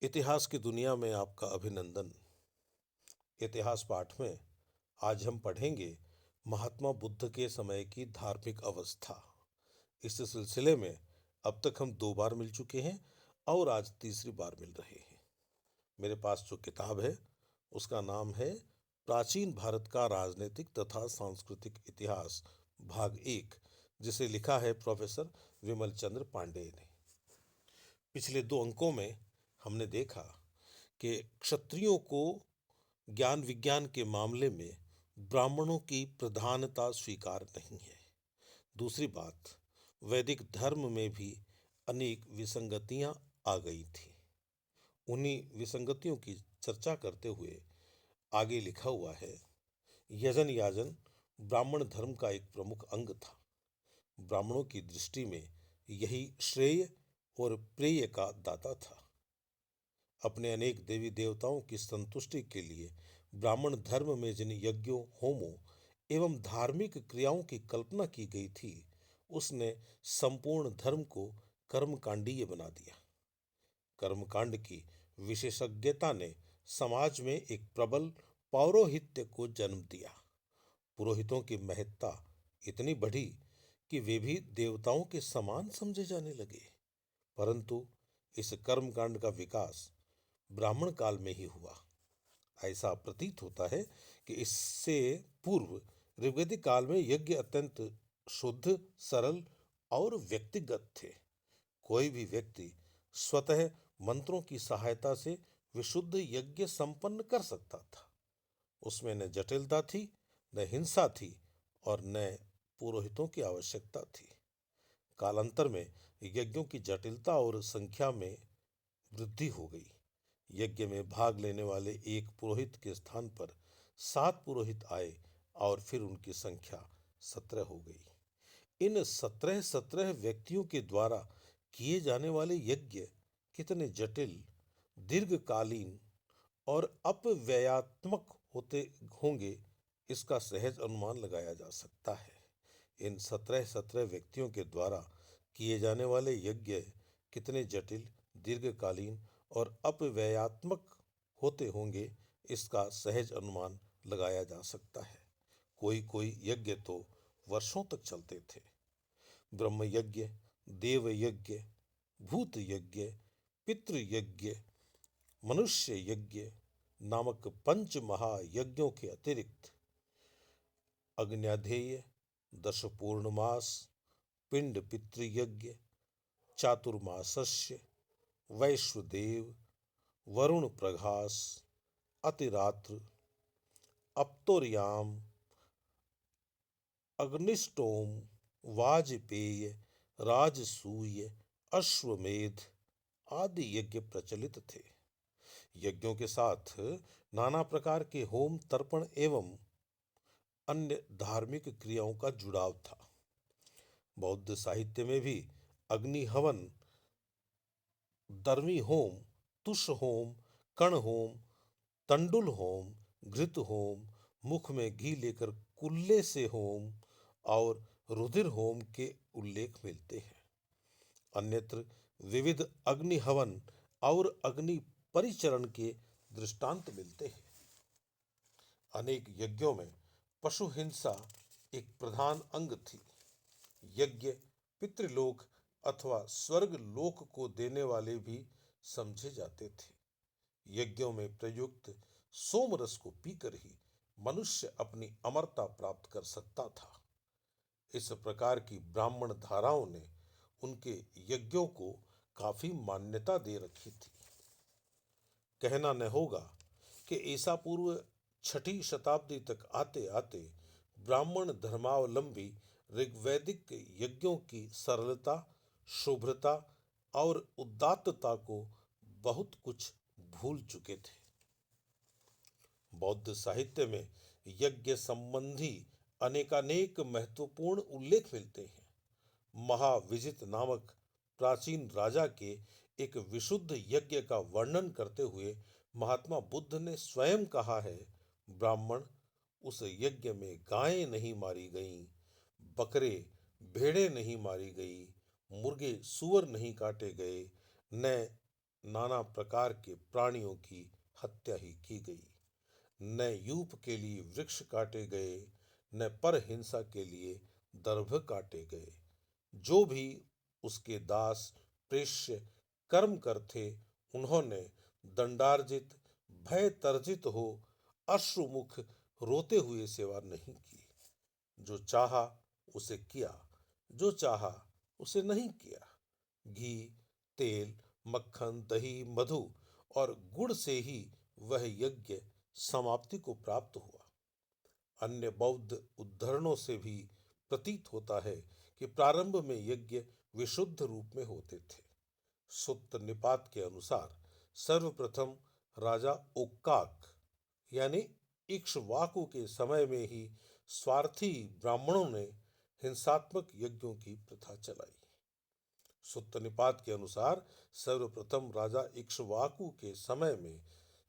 इतिहास की दुनिया में आपका अभिनंदन। इतिहास पाठ में आज हम पढ़ेंगे महात्मा बुद्ध के समय की धार्मिक अवस्था। इस सिलसिले में अब तक हम 2 बार मिल चुके हैं और आज तीसरी बार मिल रहे हैं। मेरे पास जो किताब है उसका नाम है प्राचीन भारत का राजनीतिक तथा सांस्कृतिक इतिहास भाग 1, जिसे लिखा है प्रोफेसर विमल चंद्र पांडे ने। पिछले 2 अंकों में हमने देखा कि क्षत्रियों को ज्ञान विज्ञान के मामले में ब्राह्मणों की प्रधानता स्वीकार नहीं है। दूसरी बात, वैदिक धर्म में भी अनेक विसंगतियां आ गई थी। उन्हीं विसंगतियों की चर्चा करते हुए आगे लिखा हुआ है, यजन याजन ब्राह्मण धर्म का एक प्रमुख अंग था। ब्राह्मणों की दृष्टि में यही श्रेय और प्रेय का दाता था। अपने अनेक देवी देवताओं की संतुष्टि के लिए ब्राह्मण धर्म में जिन यज्ञों, होमों एवं धार्मिक क्रियाओं की कल्पना की गई थी, उसने संपूर्ण धर्म को कर्मकांडीय बना दिया। कर्मकांड की विशेषज्ञता ने समाज में एक प्रबल पौरोहित्य को जन्म दिया। पुरोहितों की महत्ता इतनी बढ़ी कि वे भी देवताओं के समान समझे जाने लगे। परंतु इस कर्मकांड का विकास ब्राह्मण काल में ही हुआ। ऐसा प्रतीत होता है कि इससे पूर्व ऋग्वैदिक काल में यज्ञ अत्यंत शुद्ध, सरल और व्यक्तिगत थे। कोई भी व्यक्ति स्वतः मंत्रों की सहायता से विशुद्ध यज्ञ संपन्न कर सकता था। उसमें न जटिलता थी, न हिंसा थी और न पुरोहितों की आवश्यकता थी। कालांतर में यज्ञों की जटिलता और संख्या में वृद्धि हो गई। यज्ञ में भाग लेने वाले एक पुरोहित के स्थान पर 7 पुरोहित आए और फिर उनकी संख्या 17 हो गई। इन 17 व्यक्तियों के द्वारा किए जाने वाले यज्ञ कितने जटिल, दीर्घकालीन और अपव्ययात्मक होते होंगे, इसका सहज अनुमान लगाया जा सकता है। इन 17 व्यक्तियों के द्वारा किए जाने वाले यज्ञ कितने जटिल, दीर्घकालीन और अपव्ययात्मक होते होंगे, इसका सहज अनुमान लगाया जा सकता है। कोई कोई यज्ञ तो वर्षों तक चलते थे। ब्रह्म यज्ञ, देव यज्ञ, भूत यज्ञ, पितृ यज्ञ, मनुष्य यज्ञ नामक 5 महायज्ञों के अतिरिक्त अग्न्याध्येय, दश पूर्णमास, पिंड पितृयज्ञ, चातुर्मासस्य, वैश्वदेव, वरुण प्रघास, अतिरात्र, अप्तोर्याम, अग्निष्टोम, वाजपेय, राजसूय, अश्वमेध आदि यज्ञ प्रचलित थे। यज्ञों के साथ नाना प्रकार के होम, तर्पण एवं अन्य धार्मिक क्रियाओं का जुड़ाव था। बौद्ध साहित्य में भी अग्नि हवन, दर्मी होम, तुष होम, कण होम, तंडुल होम, घृत होम, मुख में घी लेकर कुल्ले से होम और रुधिर होम के उल्लेख मिलते हैं। अन्यत्र विविध अग्नि हवन और अग्नि परिचरण के दृष्टांत मिलते हैं। अनेक यज्ञों में पशु हिंसा एक प्रधान अंग थी। यज्ञ पितृलोक अथवा स्वर्ग लोक को देने वाले भी समझे जाते थे। यज्ञों में प्रयुक्त सोम रस को पीकर ही मनुष्य अपनी अमरता प्राप्त कर सकता था। इस प्रकार की ब्राह्मण धाराओं ने उनके यज्ञों को काफी मान्यता दे रखी थी। कहना न होगा कि ईसा पूर्व 6ठी शताब्दी तक आते आते ब्राह्मण धर्मावलंबी ऋग्वैदिक यज्ञों की सरलता, शुभ्रता और उदात्तता को बहुत कुछ भूल चुके थे। बौद्ध साहित्य में यज्ञ संबंधी अनेकानेक महत्वपूर्ण उल्लेख मिलते हैं। महाविजित नामक प्राचीन राजा के एक विशुद्ध यज्ञ का वर्णन करते हुए महात्मा बुद्ध ने स्वयं कहा है, ब्राह्मण उस यज्ञ में गायें नहीं मारी गईं, बकरे भेड़ें नहीं मारी गई, मुर्गे सूअर नहीं काटे गए, न नाना प्रकार के प्राणियों की हत्या ही की गई। न यूप के लिए वृक्ष काटे गए, न पर हिंसा के लिए दर्भ काटे गए। जो भी उसके दास प्रेष्य कर्म करते, उन्होंने दंडार्जित भय तर्जित हो अश्रुमुख रोते हुए सेवा नहीं की। जो चाहा उसे किया, जो चाहा उसे नहीं किया। घी, तेल, मक्खन, दही, मधु और गुड़ से ही वह यज्ञ समाप्ति को प्राप्त हुआ। अन्य बौद्ध उद्धरणों से भी प्रतीत होता है कि प्रारंभ में यज्ञ विशुद्ध रूप में होते थे। सुत्त निपात के अनुसार सर्वप्रथम राजा ओक्काक यानी इक्ष्वाकु के समय में ही स्वार्थी ब्राह्मणों ने हिंसात्मक यज्ञों की प्रथा चलाई। सुत्त निपात के अनुसार सर्वप्रथम राजा इक्ष्वाकु के समय में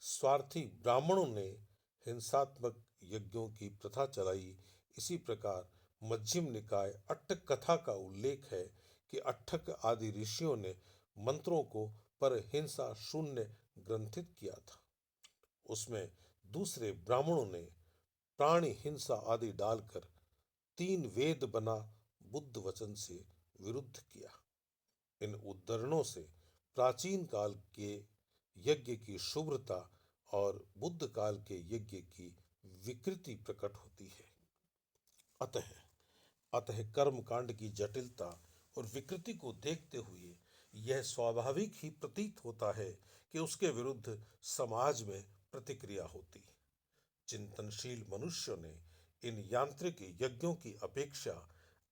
स्वार्थी ब्राह्मणों ने हिंसात्मक यज्ञों की प्रथा चलाई। इसी प्रकार मध्यम निकाय अट्टक कथा का उल्लेख है कि अट्टक आदि ऋषियों ने मंत्रों को पर हिंसा शून्य ग्रंथित किया था। उसमें दूसरे ब्राह्मणों ने प्राणी हिंसा आदि डालकर 3 वेद बना बुद्ध वचन से विरुद्ध किया। इन उद्धरणों से प्राचीन काल के यज्ञ की शुभ्रता और बुद्ध काल के यज्ञ की विकृति प्रकट होती है। अतः अतः कर्म कांड की जटिलता और विकृति को देखते हुए यह स्वाभाविक ही प्रतीत होता है कि उसके विरुद्ध समाज में प्रतिक्रिया होती। चिंतनशील मनुष्यों ने इन यांत्रिक यज्ञों की अपेक्षा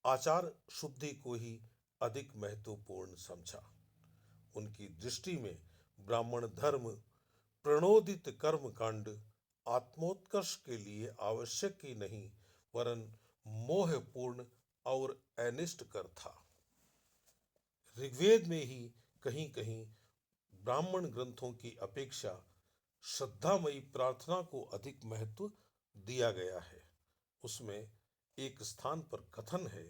आचार शुद्धि को ही अधिक महत्वपूर्ण समझा। उनकी दृष्टि में ब्राह्मण धर्म प्रणोदित कर्म कांड आत्मोत्कर्ष के लिए आवश्यक ही नहीं वरन मोहपूर्ण और अनिष्टकर था। ऋग्वेद में ही कहीं कहीं ब्राह्मण ग्रंथों की अपेक्षा श्रद्धामयी प्रार्थना को अधिक महत्व दिया गया है। उसमें एक स्थान पर कथन है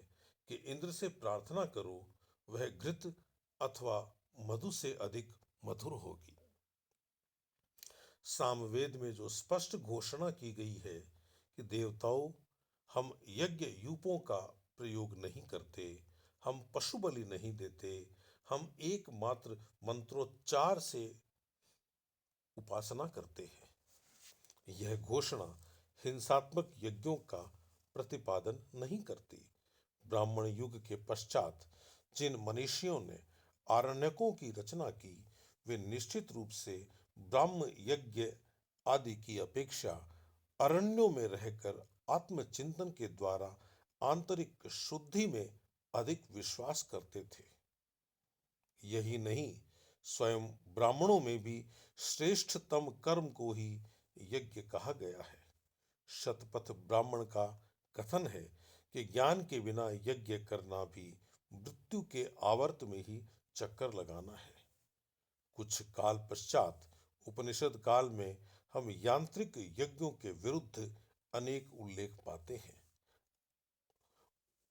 कि इंद्र से प्रार्थना करो, वह घृत अथवा मधु से अधिक मधुर होगी। सामवेद में जो स्पष्ट घोषणा की गई है कि देवताओं, हम यज्ञ यूपों का प्रयोग नहीं करते, हम पशु बलि नहीं देते, हम एकमात्र मंत्रोच्चार से उपासना करते हैं। यह घोषणा हिंसात्मक यज्ञों का प्रतिपादन नहीं करती। ब्राह्मण युग के पश्चात जिन मनीषियों ने आरण्यकों की रचना की, वे निश्चित रूप से ब्राह्म यज्ञ आदि की अपेक्षा अरण्यों में रहकर आत्मचिंतन के द्वारा आंतरिक शुद्धि में अधिक विश्वास करते थे। यही नहीं, स्वयं ब्राह्मणों में भी श्रेष्ठतम कर्म को ही यज्ञ कहा गया है। शतपथ ब्राह्मण का कथन है कि ज्ञान के बिना यज्ञ करना भी मृत्यु के आवर्त में ही चक्कर लगाना है। कुछ काल पश्चात उपनिषद काल में हम यांत्रिक यज्ञों के विरुद्ध अनेक उल्लेख पाते हैं।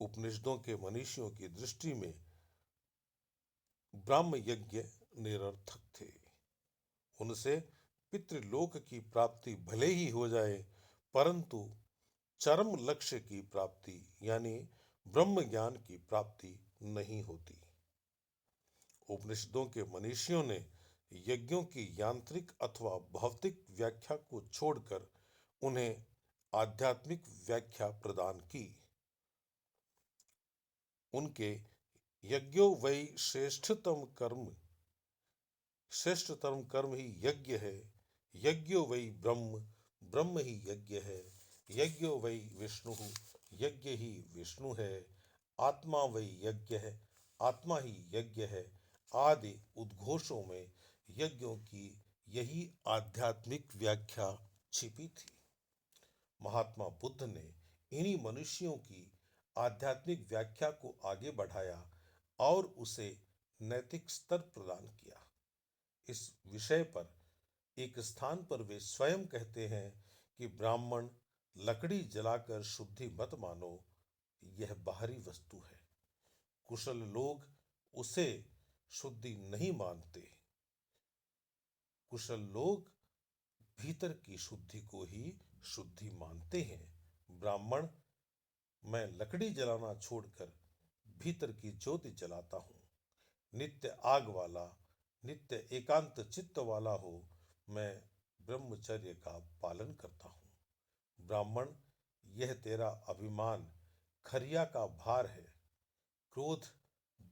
उपनिषदों के मनीषियों की दृष्टि में ब्राह्म यज्ञ निरर्थक थे। उनसे पितृलोक की प्राप्ति भले ही हो जाए, परंतु चरम लक्ष्य की प्राप्ति यानी ब्रह्म ज्ञान की प्राप्ति नहीं होती। उपनिषदों के मनीषियों ने यज्ञों की यांत्रिक अथवा भौतिक व्याख्या को छोड़कर उन्हें आध्यात्मिक व्याख्या प्रदान की। उनके यज्ञो वै श्रेष्ठतम कर्म ही यज्ञ है। यज्ञो वै ब्रह्म, ब्रह्म ही यज्ञ है। यज्ञो वै विष्णु, यज्ञ ही विष्णु है। आत्मा वै यज्ञ है, आत्मा ही यज्ञ है। आदि उद्घोषों में यज्ञों की यही आध्यात्मिक व्याख्या छिपी थी। महात्मा बुद्ध ने इन्हीं मनुष्यों की आध्यात्मिक व्याख्या को आगे बढ़ाया और उसे नैतिक स्तर प्रदान किया। इस विषय पर एक स्थान पर वे स्वयं कहते हैं कि ब्राह्मण लकड़ी जलाकर शुद्धि मत मानो, यह बाहरी वस्तु है। कुशल लोग उसे शुद्धि नहीं मानते। कुशल लोग भीतर की शुद्धि को ही शुद्धि मानते हैं। ब्राह्मण, मैं लकड़ी जलाना छोड़कर भीतर की ज्योति जलाता हूँ। नित्य आग वाला, नित्य एकांत चित्त वाला हो, मैं ब्रह्मचर्य का पालन करता हूँ। ब्राह्मण, यह तेरा अभिमान खरिया का भार है, क्रोध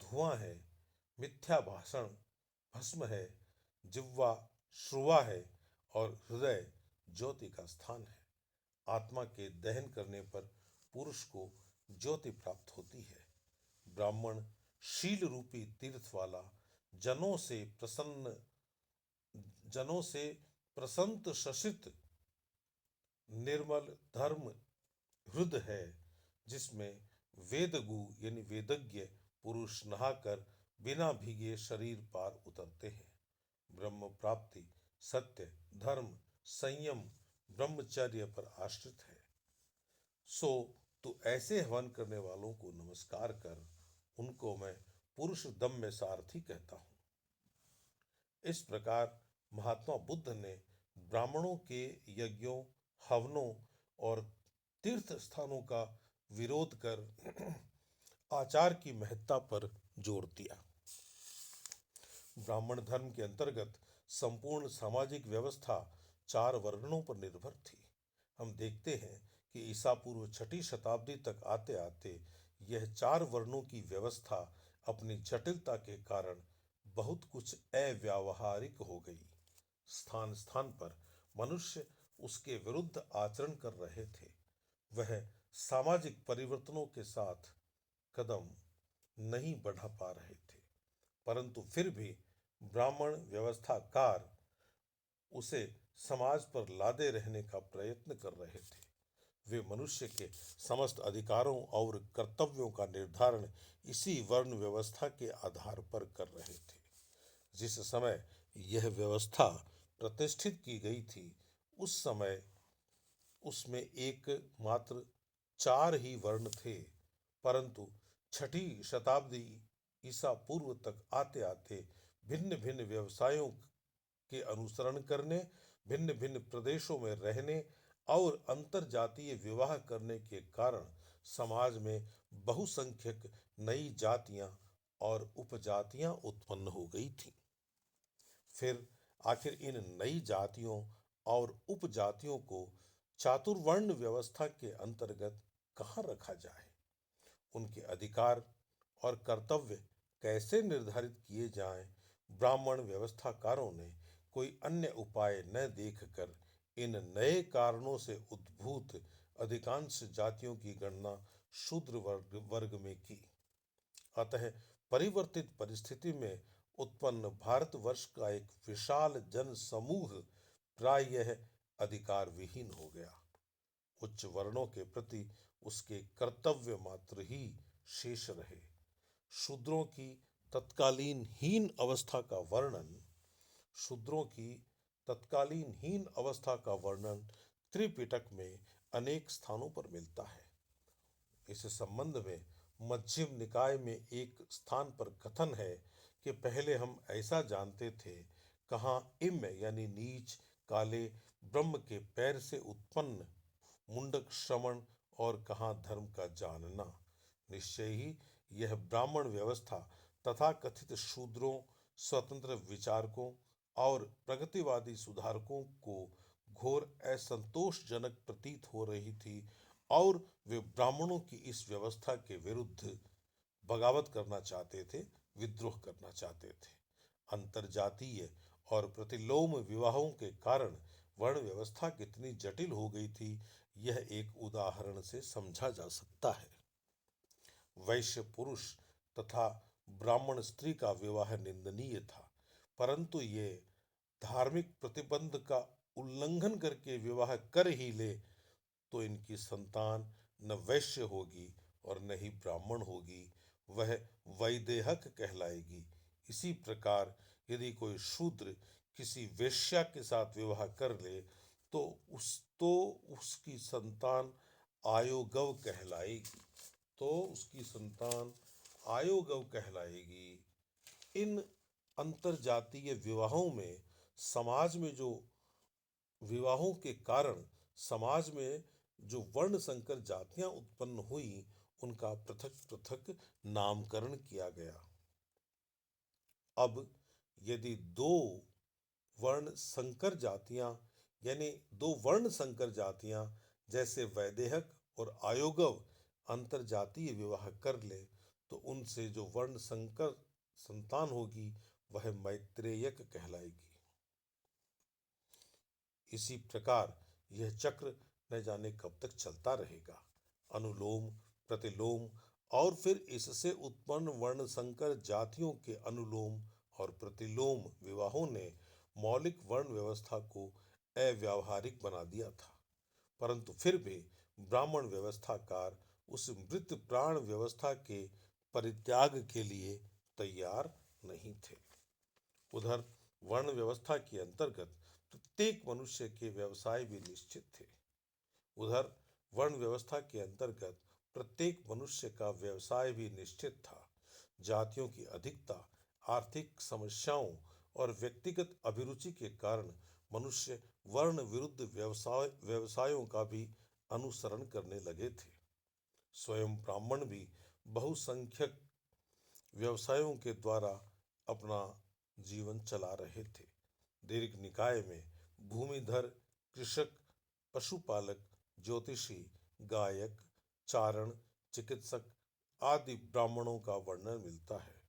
धुआं है, मिथ्या भाषण भस्म है, जिह्वा श्रुवा है और हृदय ज्योति का स्थान है। आत्मा के दहन करने पर पुरुष को ज्योति प्राप्त होती है। ब्राह्मण, शील रूपी तीर्थ वाला, जनों से प्रसन्न जनों से प्रसंत शशित निर्मल धर्म हृद है, जिसमें वेदगु यानी वेदज्ञ पुरुष नहाकर बिना भीगे शरीर पार उतरते हैं। ब्रह्म प्राप्ति सत्य, धर्म, संयम, ब्रह्मचर्य पर आश्रित है। सो तू ऐसे हवन करने वालों को नमस्कार कर, उनको मैं पुरुष दम्य सारथी कहता हूं। इस प्रकार महात्मा बुद्ध ने ब्राह्मणों के यज्ञों, हवनों और तीर्थ स्थानों का विरोध कर आचार की महत्ता पर जोर दिया। ब्राह्मण धर्म के अंतर्गत संपूर्ण सामाजिक व्यवस्था 4 वर्णों पर निर्भर थी। हम देखते हैं कि ईसा पूर्व 6वीं शताब्दी तक आते आते यह 4 वर्णों की व्यवस्था अपनी जटिलता के कारण बहुत कुछ अव्यावहारिक हो गई। स्थान स्थान पर मनुष्य उसके विरुद्ध आचरण कर रहे थे। वह सामाजिक परिवर्तनों के साथ कदम नहीं बढ़ा पा रहे थे, परंतु फिर भी ब्राह्मण व्यवस्थाकार उसे समाज पर लादे रहने का प्रयत्न कर रहे थे। वे मनुष्य के समस्त अधिकारों और कर्तव्यों का निर्धारण इसी वर्ण व्यवस्था के आधार पर कर रहे थे। जिस समय यह व्यवस्था प्रतिष्ठित की गई थी, उस समय उसमें एक मात्र 4 ही वर्ण थे, परंतु 6वीं शताब्दी ईसा पूर्व तक आते आते भिन्न भिन्न व्यवसायों के अनुसरण करने, भिन्न भिन्न प्रदेशों में रहने और अंतर जातीय विवाह करने के कारण समाज में बहुसंख्यक नई जातियां और उपजातियां उत्पन्न हो गई थीं। फिर आखिर इन नई जातियों और उपजातियों को चातुर्वर्ण व्यवस्था के अंतर्गत कहाँ रखा जाए, उनके अधिकार और कर्तव्य कैसे निर्धारित किए जाएं, ब्राह्मण व्यवस्थाकारों ने कोई अन्य उपाय न देखकर इन नए कारणों से उद्भूत अधिकांश जातियों की गणना शूद्र वर्ग में की। अतः परिवर्तित परिस्थिति में उत्पन्न भारतवर्ष का एक विशाल जन समूह प्रायः अधिकार विहीन हो गया। उच्च वर्णों के प्रति उसके कर्तव्य मात्र ही शेष रहे। शूद्रों की तत्कालीन हीन अवस्था का वर्णन त्रिपिटक में अनेक स्थानों पर मिलता है। इस संबंध में मध्यम निकाय में एक स्थान पर कथन है कि पहले हम ऐसा जानते थे, कहाँ इम यानी नीच काले ब्रह्म के पैर से उत्पन्न मुंडक श्रवण और कहाँ धर्म का जानना। निश्चय ही यह ब्राह्मण व्यवस्था तथा कथित शूद्रों, स्वतंत्र विचारकों और प्रगतिवादी सुधारकों को घोर असंतोषजनक प्रतीत हो रही थी और वे ब्राह्मणों की इस व्यवस्था के विरुद्ध बगावत करना चाहते थे, विद्रोह करना चाहते थे। अंतरजातीय और प्रतिलोम विवाहों के कारण वर्ण व्यवस्था कितनी जटिल हो गई थी, यह एक उदाहरण से समझा जा सकता है। वैश्य पुरुष तथा ब्राह्मण स्त्री का विवाह निंदनीय था, परंतु ये धार्मिक प्रतिबंध का उल्लंघन करके विवाह कर ही ले तो इनकी संतान न वैश्य होगी और न ही ब्राह्मण होगी, वह वैदेहक कहलाएगी। इसी प्रकार यदि कोई शूद्र किसी वेश्या के साथ विवाह कर ले तो उसकी संतान आयोगव कहलाएगी। इन अंतरजातीय विवाहों में समाज में जो विवाहों के कारण समाज में जो वर्ण संकर जातियां उत्पन्न हुई, उनका पृथक पृथक नामकरण किया गया। अब यदि दो वर्ण संकर जातियां, यानी दो वर्ण संकर जातियां जैसे वैदेहक और आयोगव अंतर जातीय विवाह कर ले, तो उनसे जो वर्ण संकर संतान होगी वह मैत्रेयक कहलाएगी। इसी प्रकार यह चक्र न जाने कब तक चलता रहेगा। अनुलोम प्रतिलोम और फिर इससे उत्पन्न वर्ण संकर जातियों के अनुलोम और प्रतिलोम विवाहों ने मौलिक वर्ण व्यवस्था को अव्यावहारिक बना दिया था। परंतु फिर भी ब्राह्मण व्यवस्थाकार उस मृत प्राण व्यवस्था के परित्याग के लिए तैयार नहीं थे। उधर वर्ण व्यवस्था के अंतर्गत प्रत्येक मनुष्य के व्यवसाय भी निश्चित थे। उधर वर्ण व्यवस्था के अंतर्गत प्रत्येक मनुष्य का व्यवसाय भी निश्चित था। जातियों की अधिकता, आर्थिक समस्याओं और व्यक्तिगत अभिरुचि के कारण मनुष्य वर्ण विरुद्ध व्यवसायों का भी अनुसरण करने लगे थे। स्वयं ब्राह्मण भी बहुसंख्यक व्यवसायों के द्वारा अपना जीवन चला रहे थे। दीर्घ निकाय में भूमिधर, कृषक, पशुपालक, ज्योतिषी, गायक, चारण, चिकित्सक आदि ब्राह्मणों का वर्णन मिलता है।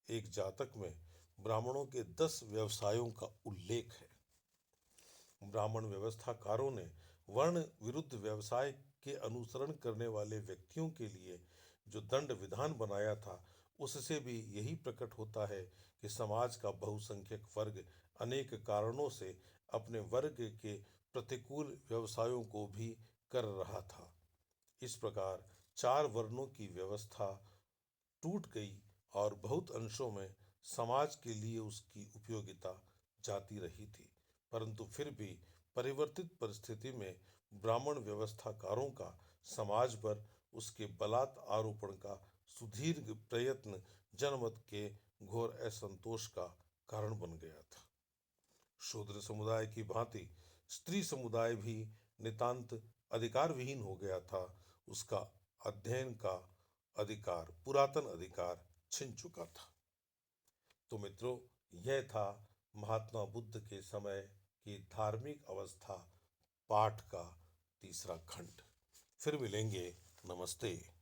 एक जातक में ब्राह्मणों के 10 व्यवसायों का उल्लेख है। ब्राह्मण व्यवस्थाकारों ने वर्ण विरुद्ध व्यवसाय के अनुसरण करने वाले व्यक्तियों के लिए जो दंड विधान बनाया था, उससे भी यही प्रकट होता है कि समाज का बहुसंख्यक वर्ग अनेक कारणों से अपने वर्ग के प्रतिकूल व्यवसायों को भी कर रहा था। इस प्रकार 4 वर्णों की व्यवस्था टूट गई और बहुत अंशों में समाज के लिए उसकी उपयोगिता जाती रही थी। परंतु फिर भी परिवर्तित परिस्थिति में ब्राह्मण व्यवस्थाकारों का समाज पर उसके बलात् आरोपण का सुदीर्घ प्रयत्न जनमत के घोर असंतोष का कारण बन गया था। शूद्र समुदाय की भांति स्त्री समुदाय भी नितांत अधिकार विहीन हो गया था। उसका अध्ययन का अधिकार, पुरातन अधिकार छिन चुका था। तो मित्रों, यह था महात्मा बुद्ध के समय की धार्मिक अवस्था पाठ का तीसरा खंड। फिर मिलेंगे। नमस्ते।